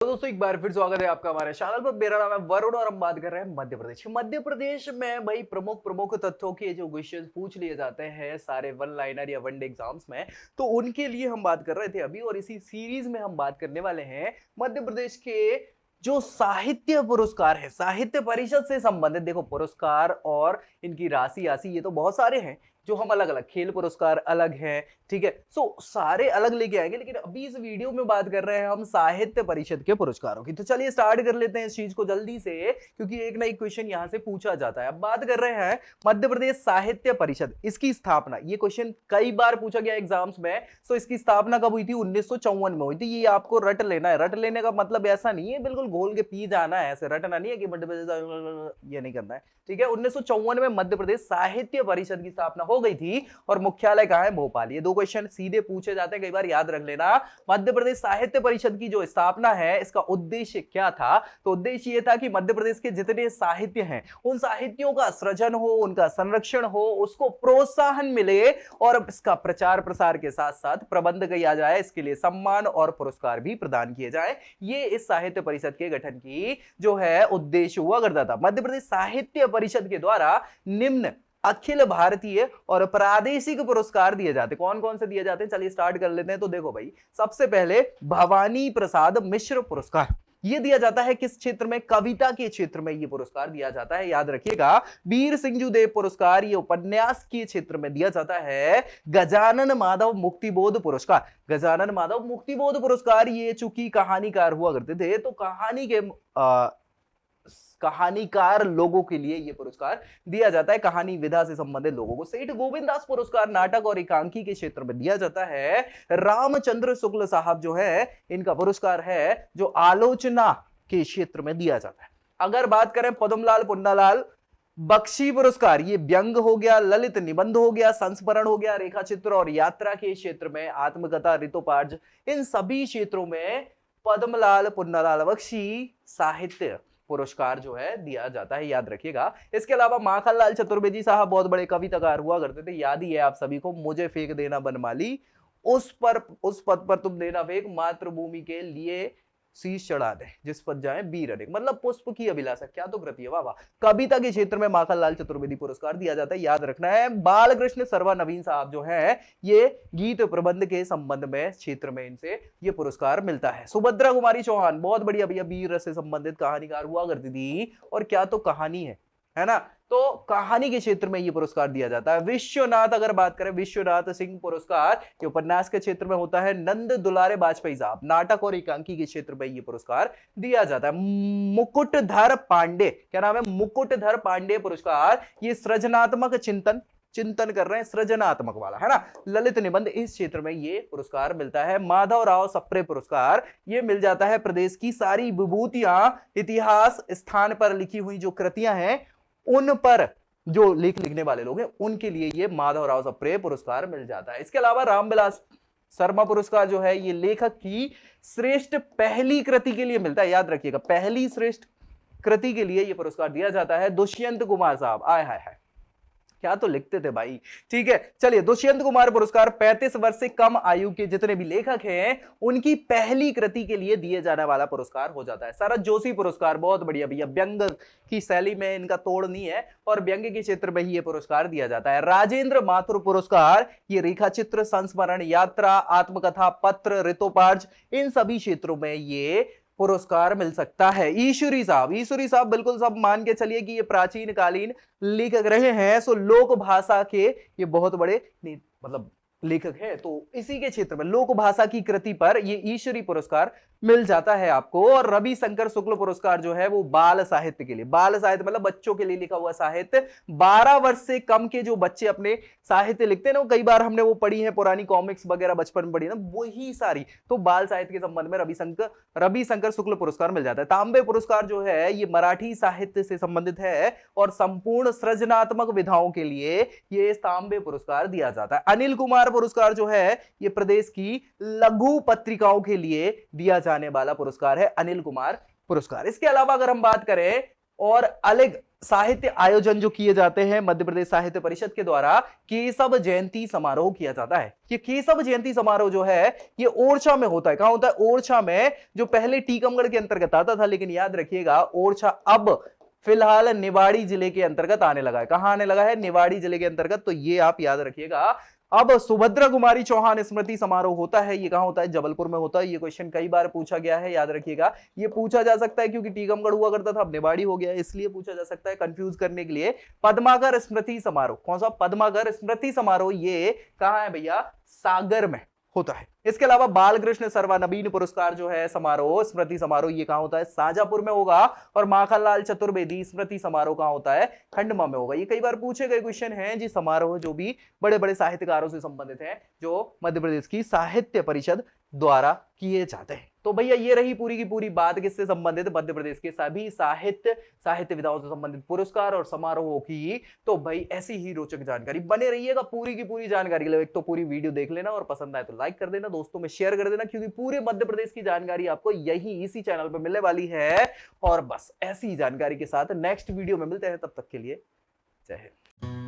तो दोस्तों एक बार फिर स्वागत है आपका हमारे चैनल पर। मेरा नाम है वरुण और हम बात कर रहे हैं मध्य प्रदेश। मध्य प्रदेश में भाई प्रमुख प्रमुख तथ्यों के जो क्वेश्चंस पूछ लिए जाते हैं सारे वन लाइनर या वनडे एग्जाम्स में, तो उनके लिए हम बात कर रहे थे अभी। और इसी सीरीज में हम बात करने वाले हैं मध्य प्रदेश के जो साहित्य पुरस्कार है, साहित्य परिषद से संबंधित। देखो पुरस्कार और इनकी राशि आसी ये तो बहुत सारे हैं जो हम अलग अलग, खेल पुरस्कार अलग हैं, ठीक है। सो सारे अलग लेके आएंगे, लेकिन अभी इस वीडियो में बात कर रहे हैं हम साहित्य परिषद के पुरस्कारों की। तो चलिए स्टार्ट कर लेते हैं इस चीज को जल्दी से, क्योंकि एक ना एक क्वेश्चन यहां से पूछा जाता है। अब बात कर रहे हैं मध्य प्रदेश साहित्य परिषद, इसकी स्थापना, ये क्वेश्चन कई बार पूछा गया एग्जाम्स में। सो इसकी स्थापना कब हुई थी? 1954 में हुई थी। ये आपको रट लेना है। रट लेने का मतलब ऐसा नहीं है बिल्कुल घोल के पी जाना है, ऐसे रटना नहीं है कि मध्य प्रदेश, ये नहीं करना है, ठीक है। 1954 में मध्य प्रदेश साहित्य परिषद की स्थापना हो गई थी और मुख्यालय कहां है? भोपाल। ये दो क्वेश्चन सीधे पूछे जाते हैं, कई बार याद रख लेना। मध्य प्रदेश साहित्य परिषद की जो स्थापना है, इसका उद्देश्य क्या था? तो उद्देश्य यह था कि मध्य प्रदेश के जितने साहित्य हैं उन साहित्यों का सृजन हो, उनका संरक्षण हो, उसको प्रोत्साहन मिले और इसका प्रचार प्रसार के साथ साथ प्रबंध किया जाए। इसके लिए सम्मान और पुरस्कार भी प्रदान किए जाए। ये इस साहित्य परिषद के गठन की जो है उद्देश्य हुआ करता था। मध्य प्रदेश साहित्य परिषद के द्वारा निम्न अखिल भारतीय और प्रादेशिक पुरस्कार दिए जाते। कौन कौन से दिए जाते हैं? चलिए स्टार्ट कर लेते हैं। तो देखो भाई, सबसे पहले भवानी प्रसाद मिश्र पुरस्कार, ये दिया जाता है किस क्षेत्र में? कविता के क्षेत्र में ये पुरस्कार दिया जाता है, याद रखिएगा। वीर सिंह देव पुरस्कार ये उपन्यास के क्षेत्र में दिया जाता है। गजानन माधव मुक्तिबोध पुरस्कार, गजानन माधव मुक्तिबोध पुरस्कार ये चूंकि कहानीकार हुआ करते थे, तो कहानीकार लोगों के लिए यह पुरस्कार दिया जाता है, कहानी विधा से संबंधित लोगों को। सेठ गोविंद दास पुरस्कार नाटक और एकांकी के क्षेत्र में दिया जाता है। रामचंद्र शुक्ल साहब जो है, इनका पुरस्कार है जो आलोचना के क्षेत्र में दिया जाता है। अगर बात करें पद्मलाल पुन्नालाल बख्शी पुरस्कार, ये व्यंग हो गया, ललित निबंध हो गया, संस्मरण हो गया, रेखा चित्र और यात्रा के क्षेत्र में, आत्मकथा, ऋतुपार्ज, इन सभी क्षेत्रों में पद्मलाल पुन्नालाल बख्शी साहित्य पुरस्कार जो है दिया जाता है, याद रखिएगा। इसके अलावा माखनलाल चतुर्वेदी साहब बहुत बड़े कविताकार हुआ करते थे, याद ही है आप सभी को। मुझे फेंक देना बनमाली, उस पद पर तुम देना फेंक, मातृभूमि के लिए शीश चढ़ा दे, जिस पद जाए वीर अनेक, मतलब पुष्प की अभिलाषा। क्या तो कृति है, वाह वाह। कविता के क्षेत्र में माखनलाल चतुर्वेदी पुरस्कार दिया जाता है, याद रखना है। बालकृष्ण सर्वा नवीन साहब जो है, ये गीत प्रबंध के संबंध में क्षेत्र में इनसे ये पुरस्कार मिलता है। सुभद्रा कुमारी चौहान बहुत बढ़िया भैया, वीर से संबंधित कहानीकार हुआ करती थी, और क्या तो कहानी है ना। तो कहानी के क्षेत्र में यह पुरस्कार दिया जाता है। विश्वनाथ, अगर बात करें विश्वनाथ सिंह पुरस्कार, ये उपन्यास के क्षेत्र में होता है। नंद दुलारे बाजपेयी साहब नाटक और एकांकी के क्षेत्र में यह पुरस्कार दिया जाता है। मुकुटधर पांडे, क्या नाम है? मुकुटधर पांडे पुरस्कार, ये सृजनात्मक चिंतन कर रहे हैं, सृजनात्मक वाला है ना, ललित निबंध, इस क्षेत्र में ये पुरस्कार मिलता है। माधव राव सप्रे पुरस्कार, ये मिल जाता है प्रदेश की सारी विभूतियां, इतिहास स्थान पर लिखी हुई जो कृतियां हैं, उन पर जो लेख लिखने वाले लोग हैं, उनके लिए ये माधव राव सप्रे पुरस्कार मिल जाता है। इसके अलावा रामविलास शर्मा पुरस्कार जो है, ये लेखक की श्रेष्ठ पहली कृति के लिए मिलता है, याद रखिएगा, पहली श्रेष्ठ कृति के लिए ये पुरस्कार दिया जाता है। दुष्यंत कुमार साहब, आय हाय हाय, क्या तो लिखते थे भाई, ठीक है। चलिए, दुष्यंत कुमार पुरस्कार 35 वर्ष से कम आयु के जितने भी लेखक हैं, उनकी पहली कृति के लिए दिए जाने वाला पुरस्कार हो जाता है। शरद जोशी पुरस्कार बहुत बढ़िया भैया, व्यंग की शैली में इनका तोड़ नहीं है और व्यंग के क्षेत्र में ही ये पुरस्कार दिया जाता है। राजेंद्र माथुर पुरस्कार, ये रेखा चित्र, संस्मरण, यात्रा, आत्मकथा, पत्र, ऋतुपार्ज, इन सभी क्षेत्रों में ये पुरस्कार मिल सकता है। ईश्वरी साहब बिल्कुल सब मान के चलिए कि ये प्राचीन कालीन लेखक रहे हैं। सो लोक भाषा के ये बहुत बड़े मतलब लेखक है, तो इसी के क्षेत्र में लोक भाषा की कृति पर ये ईश्वरी पुरस्कार मिल जाता है आपको। और रविशंकर शुक्ल पुरस्कार जो है वो बाल साहित्य के लिए, बाल साहित्य मतलब बच्चों के लिए लिखा हुआ साहित्य, 12 वर्ष से कम के जो बच्चे अपने साहित्य लिखते हैं ना, कई बार हमने वो पढ़ी है पुरानी कॉमिक्स वगैरह बचपन में पढ़ी ना, वही सारी, तो बाल साहित्य के संबंध में रविशंकर शुक्ल पुरस्कार मिल जाता है। तांबे पुरस्कार जो है ये मराठी साहित्य से संबंधित है और संपूर्ण सृजनात्मक विधाओं के लिए ये तांबे पुरस्कार दिया जाता है। अनिल कुमार पुरस्कार जो है ये प्रदेश की लघु पत्रिकाओं के लिए दिया जाने वाला पुरस्कार है, अनिल कुमार पुरस्कार। इसके अलावा अगर हम बात करें और अलग साहित्य आयोजन जो किए जाते हैं मध्य प्रदेश साहित्य परिषद के द्वारा, केशव जयंती समारोह किया जाता है। ये केशव जयंती समारोह जो है ये ओरछा में होता है। कहां होता है? ओरछा में, जो पहले टीकमगढ़ के अंतर्गत आता था, लेकिन याद रखिएगा ओरछा अब फिलहाल निवाड़ी जिले के अंतर्गत आने लगा है। कहां आने लगा है? निवाड़ी जिले के अंतर्गत। तो ये आप याद रखिएगा। अब सुभद्रा कुमारी चौहान स्मृति समारोह होता है, ये कहां होता है? जबलपुर में होता है। ये क्वेश्चन कई बार पूछा गया है, याद रखिएगा। ये पूछा जा सकता है क्योंकि टीकमगढ़ हुआ करता था, अब निवाड़ी हो गया, इसलिए पूछा जा सकता है कंफ्यूज करने के लिए। पद्माकर स्मृति समारोह, कौन सा? पद्माकर स्मृति समारोह, ये कहां है भैया? सागर में होता है। इसके अलावा बालकृष्ण सर्वानबीन पुरस्कार जो है समारोह, स्मृति समारोह, ये कहां होता है? शाजापुर में होगा। और माखनलाल चतुर्वेदी स्मृति समारोह कहां होता है? खंडवा में होगा। ये कई बार पूछे गए क्वेश्चन हैं जी, समारोह जो भी बड़े बड़े साहित्यकारों से संबंधित हैं, जो मध्य प्रदेश की साहित्य परिषद द्वारा किए जाते हैं। तो भैया ये रही पूरी की पूरी बात किससे संबंधित? मध्य प्रदेश के सभी साहित्य विधाओं से संबंधित पुरस्कार और समारोहों की। तो भाई ऐसी ही रोचक जानकारी बने रहिएगा पूरी की पूरी जानकारी के लिए। एक तो पूरी वीडियो देख लेना और पसंद आए तो लाइक कर देना, दोस्तों में शेयर कर देना, क्योंकि पूरे मध्य प्रदेश की जानकारी आपको यही इसी चैनल पर मिलने वाली है। और बस ऐसी जानकारी के साथ नेक्स्ट वीडियो में मिलते हैं, तब तक के लिए जय हिंद।